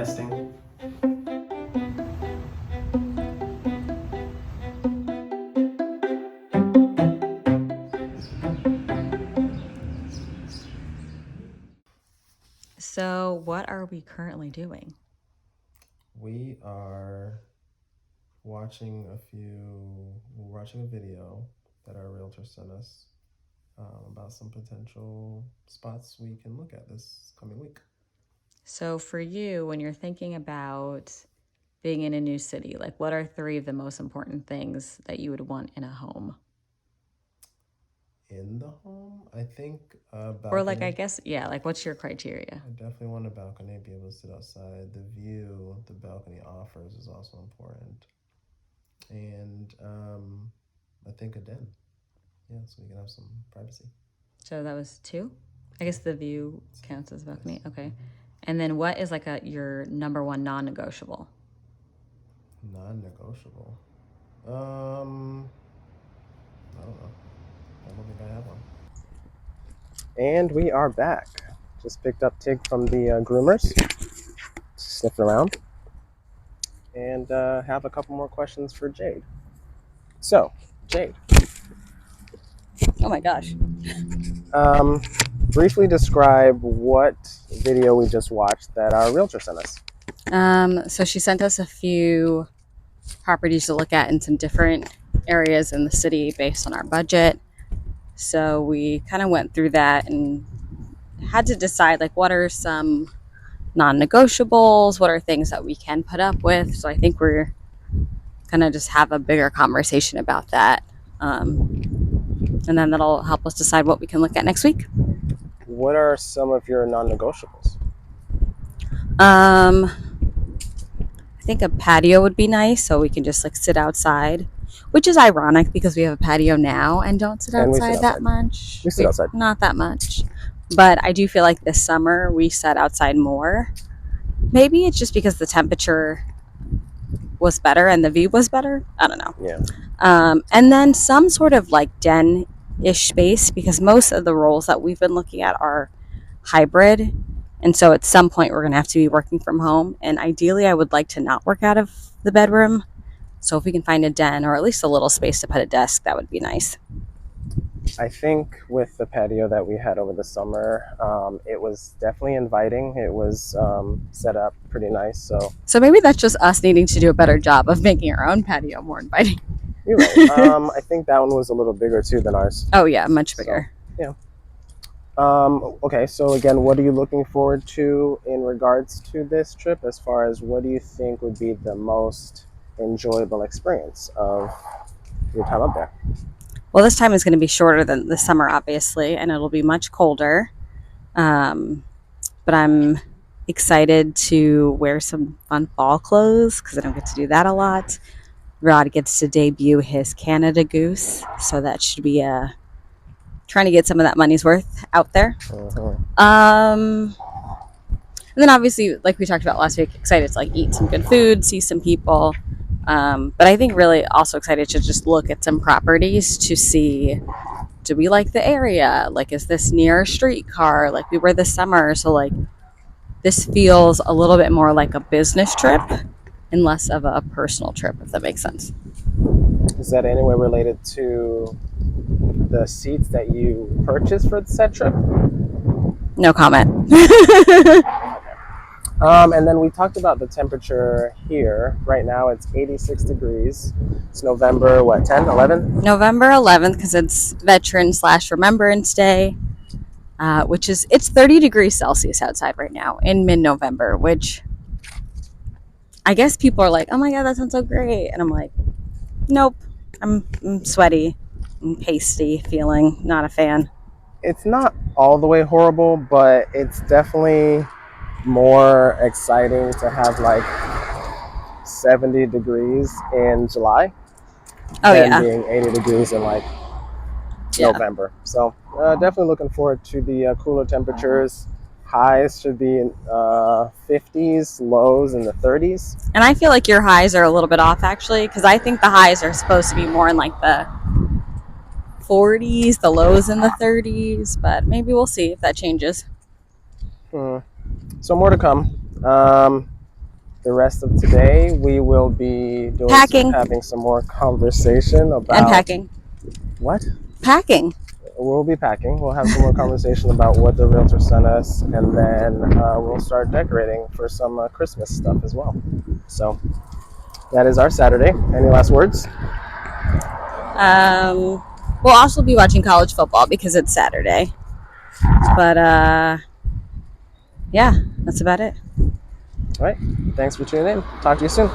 Testing. So, what are we currently doing? We are we're watching a video that our realtor sent us about some potential spots we can look at this coming week. So, for you, when you're thinking about being in a new city, like what are three of the most important things that you would want in a home? In the home, I think a Or, like, I balcony. guess, yeah, like what's your criteria? I definitely want a balcony, be able to sit outside. The view the balcony offers is also important. And I think a den. Yeah, so we can have some privacy. So, that was two. I guess the view counts as a balcony. Yes. Okay. Mm-hmm. And then what is like your number one non negotiable? Non-negotiable. I don't know. I don't think I have one. And we are back. Just picked up Tig from the groomers, sniffing around, and have a couple more questions for Jade. So, Jade, Oh my gosh. um, briefly describe what video we just watched that our realtor sent us. So she sent us a few properties to look at in some different areas in the city based on our budget. So we kind of went through that and had to decide like what are some non-negotiables, what are things that we can put up with. So I think we're gonna just have a bigger conversation about that, and then that'll help us decide what we can look at next week. What are some of your non-negotiables? Um, I think a patio would be nice, so we can just like sit outside, which is ironic because we have a patio now and don't sit And we sit outside that outside. much. We sit We outside. not that much, but I do feel like this summer we sat outside more. Maybe it's just because the temperature was better and the view was better. I don't know. Yeah. And then some sort of like den ish space because most of the roles that we've been looking at are hybrid. And so at some point, we're going to have to be working from home. And ideally, I would like to not work out of the bedroom. So if we can find a den or at least a little space to put a desk, that would be nice. I think with the patio that we had over the summer, it was definitely inviting. It was set up pretty nice. So maybe that's just us needing to do a better job of making our own patio more inviting. You're right. I think that one was a little bigger too than ours. Oh, yeah, much bigger. So, yeah. Okay, so again, what are you looking forward to in regards to this trip? As far as what do you think would be the most enjoyable experience of your time up there? Well, this time is going to be shorter than the summer, obviously, and it'll be much colder. But I'm excited to wear some fun fall clothes because I don't get to do that a lot. Rod gets to debut his Canada Goose, so that should be trying to get some of that money's worth out there. Uh-huh. And then obviously, like we talked about last week, excited to like eat some good food, see some people. But I think really also excited to just look at some properties to see, do we like the area? Like, is this near a streetcar? Like we were this summer, so like this feels a little bit more like a business trip and less of a personal trip, if that makes sense. Is that anywhere related to the seats that you purchased for said trip? No comment. And then we talked about the temperature here. Right now it's 86 degrees. It's November, what, 10, 11? November 11th, because it's Veteran/Remembrance Day, which is, it's 30 degrees Celsius outside right now in mid-November, which I guess people are like, oh my God, that sounds so great. And I'm like, nope, I'm sweaty, I'm pasty feeling, not a fan. It's not all the way horrible, but it's definitely more exciting to have like 70 degrees in July Oh, than yeah. being 80 degrees in like Yeah. November. So definitely looking forward to the cooler temperatures. Highs should be in 50s, lows in the 30s. And I feel like your highs are a little bit off actually, because I think the highs are supposed to be more in like the 40s, the lows in the 30s, but maybe we'll see if that changes. So more to come. Um, the rest of today, we will be Packing having some more conversation and about packing. what? Packing. We'll be packing. We'll have some more conversation about what the realtor sent us, and then we'll start decorating for some Christmas stuff as well. So that is our Saturday. Any last words? We'll also be watching college football because it's Saturday. But yeah, that's about it. All right. Thanks for tuning in. Talk to you soon.